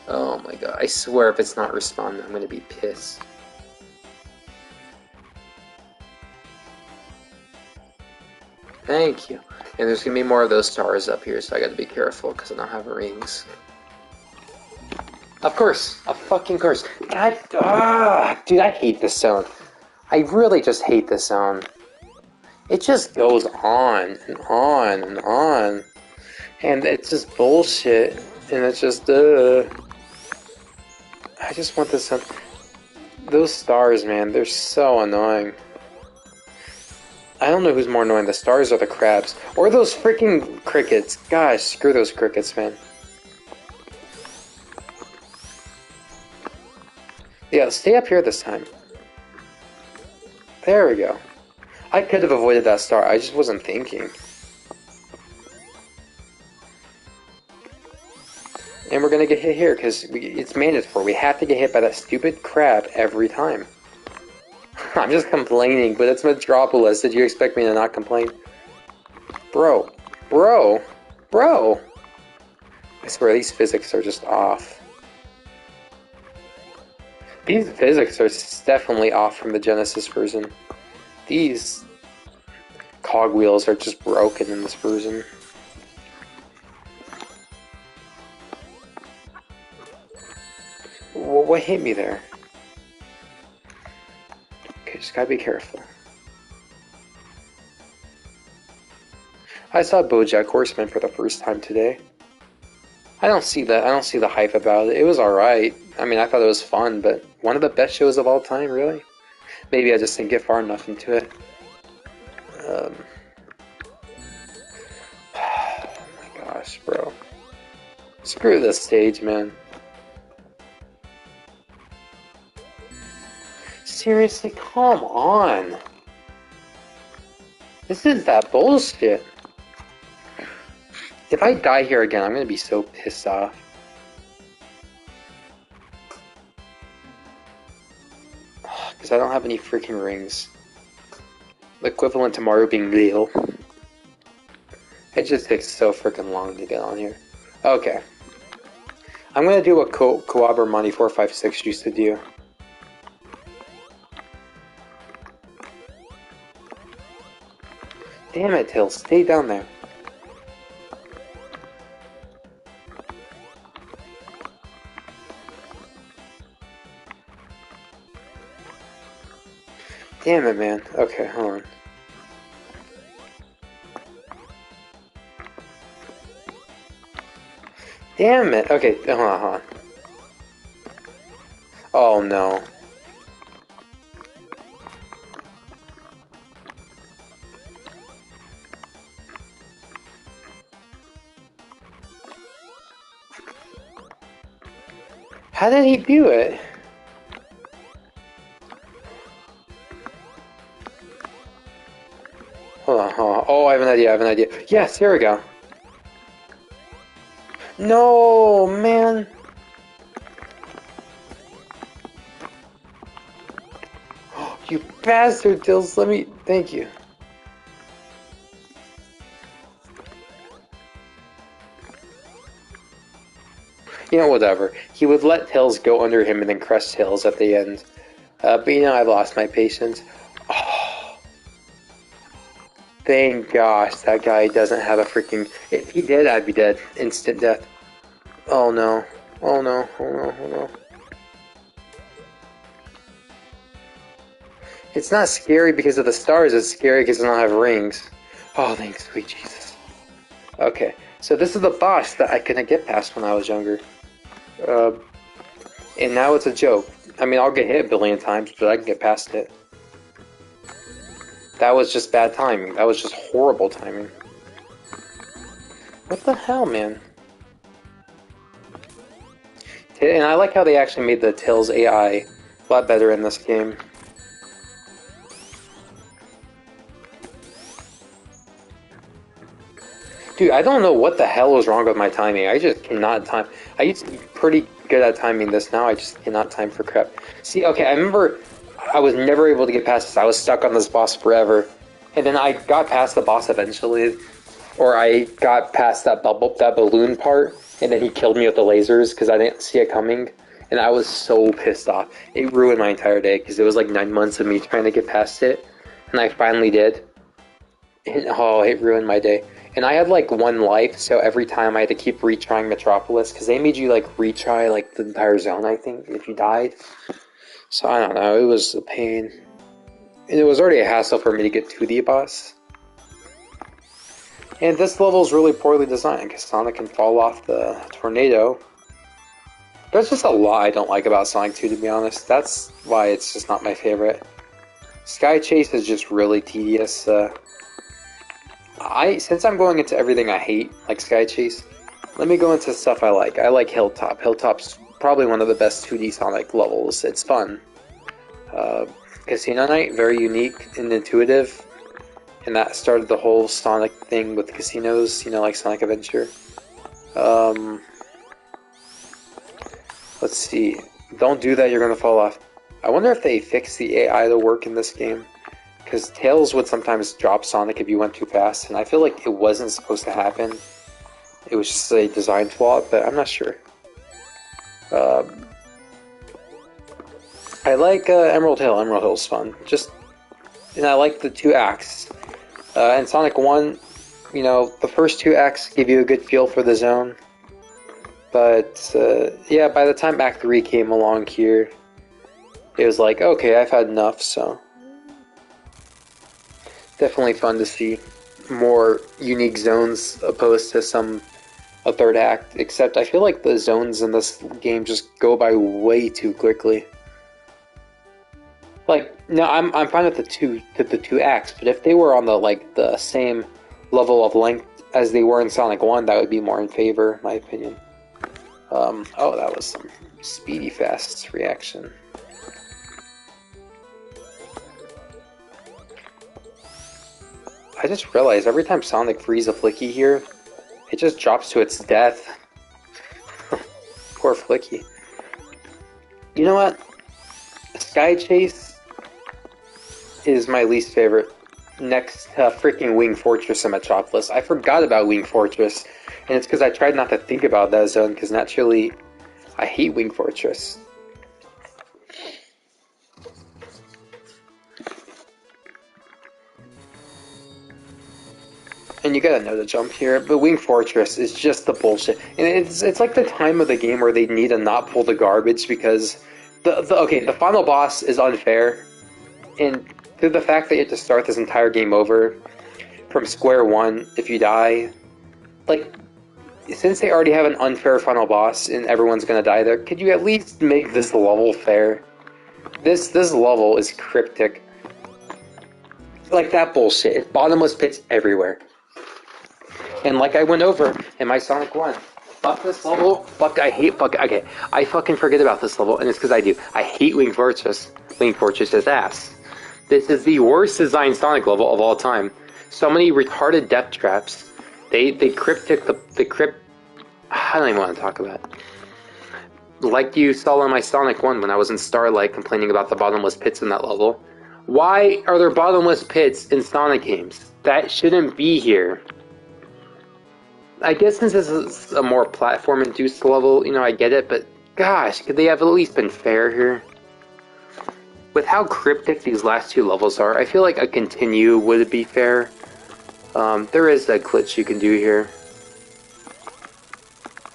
Oh my god, I swear if it's not respawn, I'm gonna be pissed. Thank you. And there's gonna be more of those stars up here, so I gotta be careful because I don't have rings. Of course, of fucking course. God, dude, I hate this zone. I really just hate this zone. It just goes on and on and on, and it's just bullshit. And it's just, I just want this zone. Those stars, man, they're so annoying. I don't know who's more annoying, the stars or the crabs, or those freaking crickets. Gosh, screw those crickets, man. Yeah, stay up here this time. There we go. I could have avoided that star, I just wasn't thinking. And we're gonna get hit here, because it's mandatory. We have to get hit by that stupid crab every time. I'm just complaining, but it's Metropolis. Did you expect me to not complain? Bro. Bro. Bro. I swear, these physics are just off. These physics are definitely off from the Genesis version. These cogwheels are just broken in this version. What hit me there? Okay, just gotta be careful. I saw BoJack Horseman for the first time today. I don't see the hype about it. It was alright. I mean, I thought it was fun, but one of the best shows of all time, really? Maybe I just didn't get far enough into it. Oh my gosh, bro. Screw this stage, man. Seriously, come on. This is that bullshit. If I die here again, I'm gonna be so pissed off. Because I don't have any freaking rings. Equivalent to Mario being Leo. It just takes so freaking long to get on here. Okay. I'm gonna do what Coabra Money 456 used to do. Damn it, Tails, stay down there. Damn it, man. Okay, hold on. Damn it. Okay, hold on. Oh, no. How did he do it? Hold on. Oh, I have an idea. Yes, here we go. No, man. You bastard, Dills. Thank you. You know, whatever. He would let Tails go under him and then crush Tails at the end. But you know, I've lost my patience. Oh. Thank gosh, that guy doesn't have a freaking... If he did, I'd be dead. Instant death. Oh no. Oh no. It's not scary because of the stars, it's scary because I don't have rings. Oh, thanks, sweet Jesus. Okay, so this is the boss that I couldn't get past when I was younger. And now it's a joke. I mean, I'll get hit a billion times, but I can get past it. That was just bad timing. That was just horrible timing. What the hell, man? And I like how they actually made the Tails AI a lot better in this game. Dude, I don't know what the hell was wrong with my timing. I just cannot time. I used to be pretty good at timing this. Now I just cannot time for crap. See, okay, I remember I was never able to get past this. I was stuck on this boss forever. And then I got past the boss eventually. Or I got past that balloon part. And then he killed me with the lasers because I didn't see it coming. And I was so pissed off. It ruined my entire day because it was like 9 months of me trying to get past it. And I finally did. And, oh, it ruined my day. And I had like 1 life, so every time I had to keep retrying Metropolis, because they made you like retry like the entire zone, I think, if you died. So I don't know, it was a pain. And it was already a hassle for me to get to the boss. And this level is really poorly designed, because Sonic can fall off the tornado. There's just a lot I don't like about Sonic 2, to be honest. That's why it's just not my favorite. Sky Chase is just really tedious. Since I'm going into everything I hate, like Sky Chase, let me go into stuff I like. I like Hilltop. Hilltop's probably one of the best 2D Sonic levels. It's fun. Casino Night, very unique and intuitive. And that started the whole Sonic thing with casinos, you know, like Sonic Adventure. Let's see. Don't do that, you're gonna fall off. I wonder if they fix the AI to work in this game. Because Tails would sometimes drop Sonic if you went too fast, and I feel like it wasn't supposed to happen. It was just a design flaw, but I'm not sure. I like Emerald Hill. Emerald Hill's fun. And I like the 2 acts. In Sonic 1, you know, the first 2 acts give you a good feel for the zone. But, yeah, by the time Act 3 came along here, it was like, okay, I've had enough, so... Definitely fun to see more unique zones opposed to a 3rd act, except I feel like the zones in this game just go by way too quickly. Like, no, I'm fine with the two acts, but if they were on the same level of length as they were in Sonic 1, that would be more in favor, in my opinion. Oh, that was some speedy fast reaction. I just realized every time Sonic frees a Flicky here, it just drops to its death. Poor Flicky. You know what? Sky Chase is my least favorite. Next to freaking Wing Fortress and Metropolis. I forgot about Wing Fortress, and it's because I tried not to think about that zone, because naturally, I hate Wing Fortress. And you gotta know to jump here, but Wing Fortress is just the bullshit. And it's like the time of the game where they need to not pull the garbage, because the final boss is unfair, and through the fact that you have to start this entire game over from square one if you die, like, since they already have an unfair final boss and everyone's gonna die there, could you at least make this level fair? This level is cryptic. Like that bullshit. It's bottomless pits everywhere. And like I went over in my Sonic 1, fuck this level, okay, I fucking forget about this level, and it's because I do. I hate Wing Fortress. Wing Fortress is ass. This is the worst designed Sonic level of all time. So many retarded death traps. They cryptic the crypt. I don't even want to talk about it. Like you saw in my Sonic 1 when I was in Starlight complaining about the bottomless pits in that level. Why are there bottomless pits in Sonic games? That shouldn't be here. I guess since this is a more platform-induced level, you know, I get it, but gosh, could they have at least been fair here? With how cryptic these last two levels are, I feel like a continue would be fair. There is a glitch you can do here.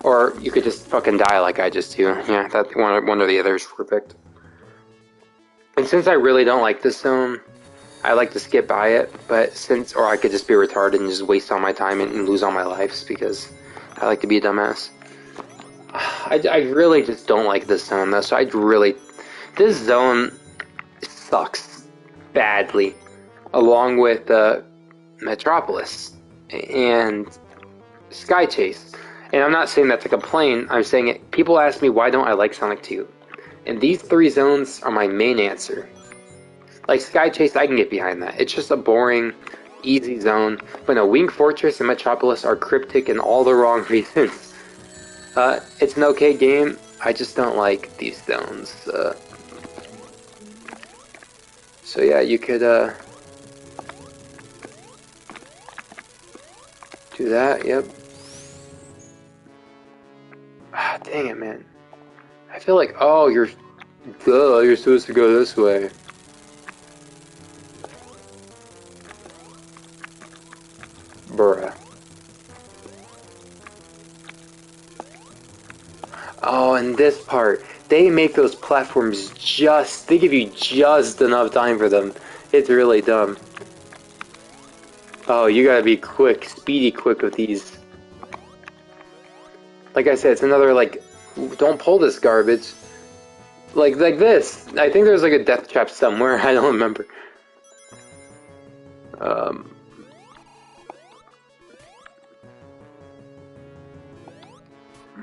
Or you could just fucking die like I just do. Yeah, that one or the others were picked. And since I really don't like this zone, I like to skip by it, or I could just be retarded and just waste all my time and lose all my lives because I like to be a dumbass. I really just don't like this zone though, so this zone sucks badly, along with Metropolis and Sky Chase. And I'm not saying that to complain, I'm saying it. People ask me why don't I like Sonic 2, and these three zones are my main answer. Like Sky Chase, I can get behind that. It's just a boring, easy zone. But no, Wing Fortress and Metropolis are cryptic in all the wrong reasons. It's an okay game. I just don't like these zones. So yeah, you could do that. Yep. Ah, dang it, man. I feel like, oh, you're supposed to go this way. Bruh. Oh, and this part, they make those platforms they give you just enough time for them. It's really dumb. Oh, you gotta be quick, speedy quick with these. Like I said, it's another, like, don't pull this garbage. Like this. I think there's like a death trap somewhere, I don't remember.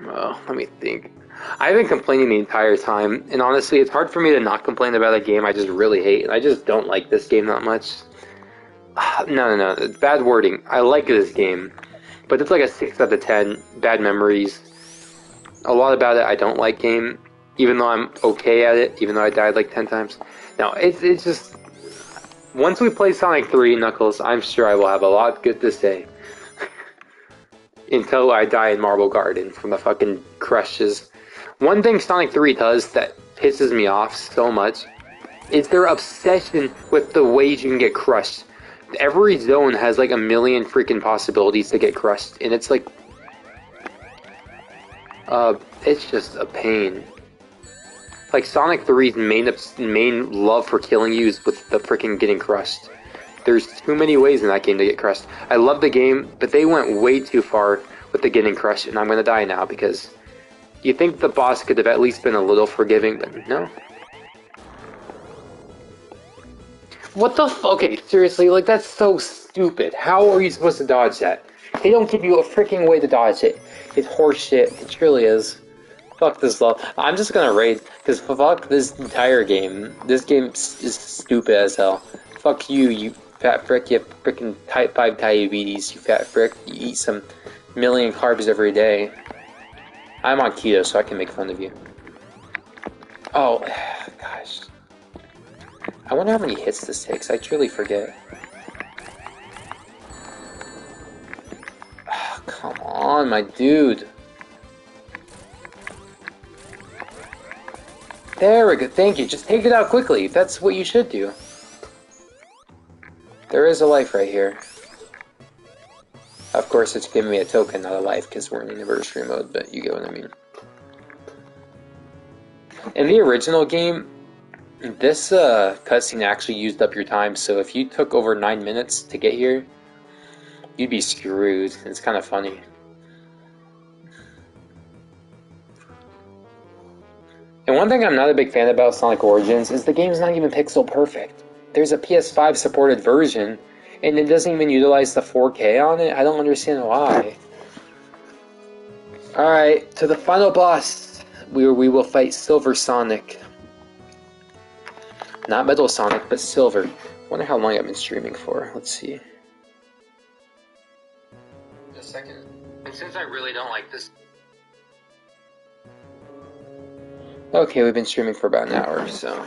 Well, let me think. I've been complaining the entire time, and honestly, it's hard for me to not complain about a game I just really hate, and I just don't like this game that much. No, bad wording. I like this game, but it's like a 6 out of 10. Bad memories. A lot about it I don't like game, even though I'm okay at it, even though I died like 10 times. No, it's just... Once we play Sonic 3, Knuckles, I'm sure I will have a lot good to say. Until I die in Marble Garden from the fucking crushes. One thing Sonic 3 does that pisses me off so much is their obsession with the ways you can get crushed. Every zone has like a million freaking possibilities to get crushed, and it's like... it's just a pain. Like, Sonic 3's main love for killing you is with the freaking getting crushed. There's too many ways in that game to get crushed. I love the game, but they went way too far with the getting crushed, and I'm gonna die now because you think the boss could have at least been a little forgiving, but no. What the okay, seriously, like that's so stupid. How are you supposed to dodge that? They don't give you a freaking way to dodge it. It's horseshit. It truly is. Fuck this level. I'm just gonna raid, because fuck this entire game. This game is stupid as hell. Fuck you, you fat frick. You have freaking type 5 diabetes, you fat frick. You eat some million carbs every day. I'm on keto, so I can make fun of you. Oh, gosh. I wonder how many hits this takes. I truly forget. Oh, come on, my dude. There we go. Thank you. Just take it out quickly. That's what you should do. There is a life right here. Of course, it's giving me a token, not a life, because we're in anniversary mode, but you get what I mean. In the original game, this cutscene actually used up your time, so if you took over 9 minutes to get here, you'd be screwed. It's kind of funny. And one thing I'm not a big fan about Sonic Origins is the game's not even pixel perfect. There's a PS5 supported version, and it doesn't even utilize the 4K on it. I don't understand why. Alright, to the final boss. We will fight Silver Sonic. Not Metal Sonic, but Silver. Wonder how long I've been streaming for. Let's see. A second. And since I really don't like this... Okay, we've been streaming for about an hour, so...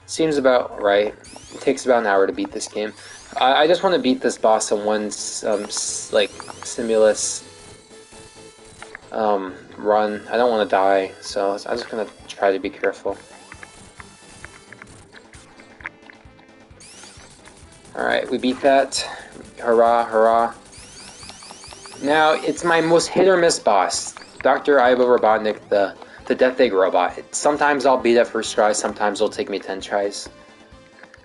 Seems about right. It takes about an hour to beat this game. I just want to beat this boss in one, like, Simulus run. I don't want to die, so I'm just gonna try to be careful. Alright, we beat that. Hurrah, hurrah. Now, it's my most hit-or-miss boss. Dr. Ivo Robotnik, the Death Egg robot. Sometimes I'll beat it first try, sometimes it'll take me 10 tries.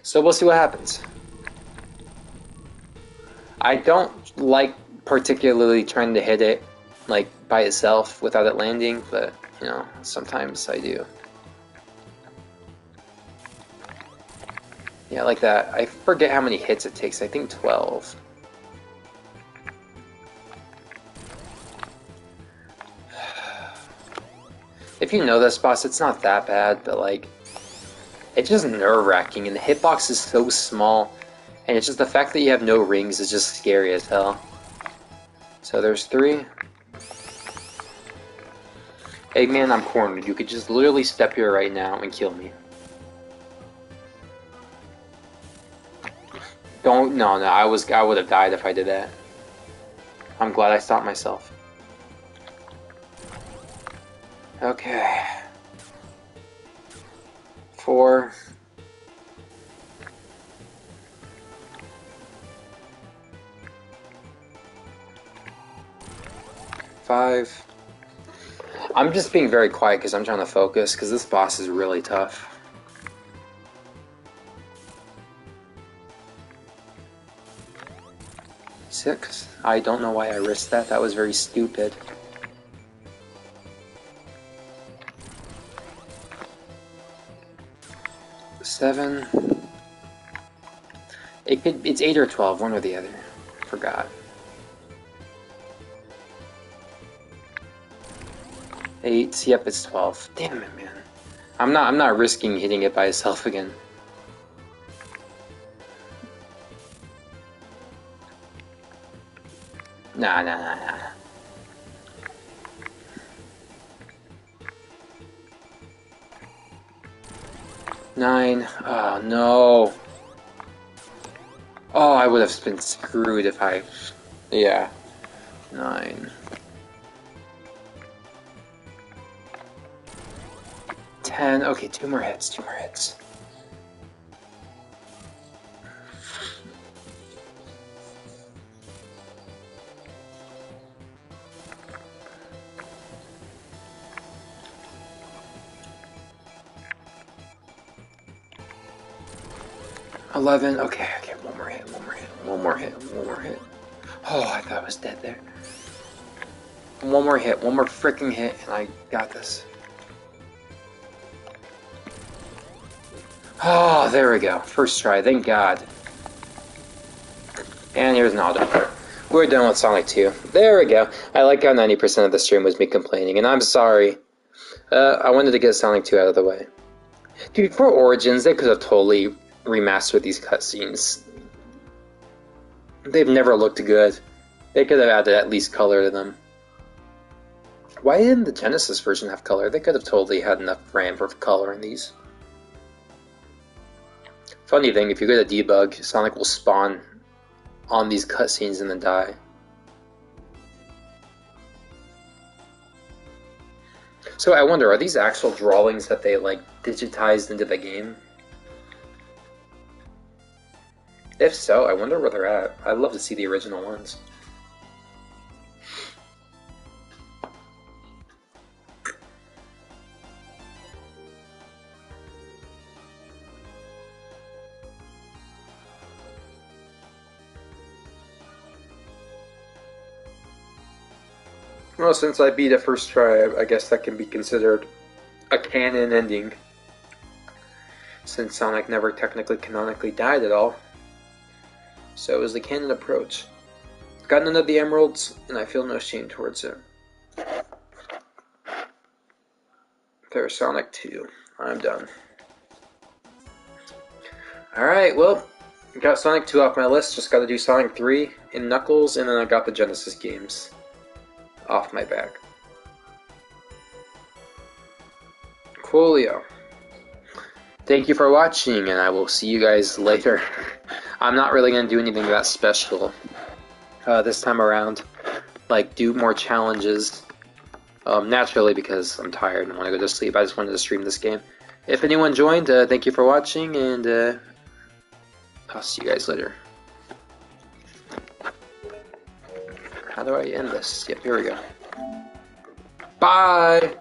So we'll see what happens. I don't like particularly trying to hit it, like, by itself without it landing, but, you know, sometimes I do. Yeah, like that. I forget how many hits it takes. I think 12. If you know this boss, it's not that bad, but like, it's just nerve-wracking, and the hitbox is so small, and it's just the fact that you have no rings is just scary as hell. So there's 3. Eggman, I'm cornered. You could just literally step here right now and kill me. Don't, no, I would have died if I did that. I'm glad I stopped myself. Okay. 4. 5. I'm just being very quiet because I'm trying to focus, because this boss is really tough. 6. I don't know why I risked that. That was very stupid. 7. It's 8 or 12, one or the other. Forgot. 8. Yep, it's 12. Damn it, man. I'm not risking hitting it by itself again. Nah. 9. Oh, no. Oh, I would have been screwed if I... Yeah. 9. 10. Okay, 2 more hits, 2 more hits. $11. Okay, one more hit, one more hit. Oh, I thought I was dead there. One more hit, one more freaking hit, and I got this. Oh, there we go. First try, thank God. And here's an auto part. We're done with Sonic 2. There we go. I like how 90% of the stream was me complaining, and I'm sorry. I wanted to get Sonic 2 out of the way. Dude, for Origins, they could have totally remastered these cutscenes. They've never looked good. They could have added at least color to them. Why didn't the Genesis version have color? They could have totally had enough RAM for color in these. Funny thing, if you go to debug, Sonic will spawn on these cutscenes and then die. So I wonder, are these actual drawings that they like digitized into the game? If so, I wonder where they're at. I'd love to see the original ones. Well, since I beat it first try, I guess that can be considered a canon ending. Since Sonic never technically canonically died at all. So it was the canon approach. Got none of the emeralds, and I feel no shame towards it. There's Sonic 2. I'm done. Alright, well, got Sonic 2 off my list. Just gotta do Sonic 3 and Knuckles, and then I got the Genesis games off my back. Coolio. Thank you for watching, and I will see you guys later. I'm not really going to do anything that special this time around. Like, do more challenges. Naturally, because I'm tired and want to go to sleep. I just wanted to stream this game. If anyone joined, thank you for watching, and I'll see you guys later. How do I end this? Yep, here we go. Bye!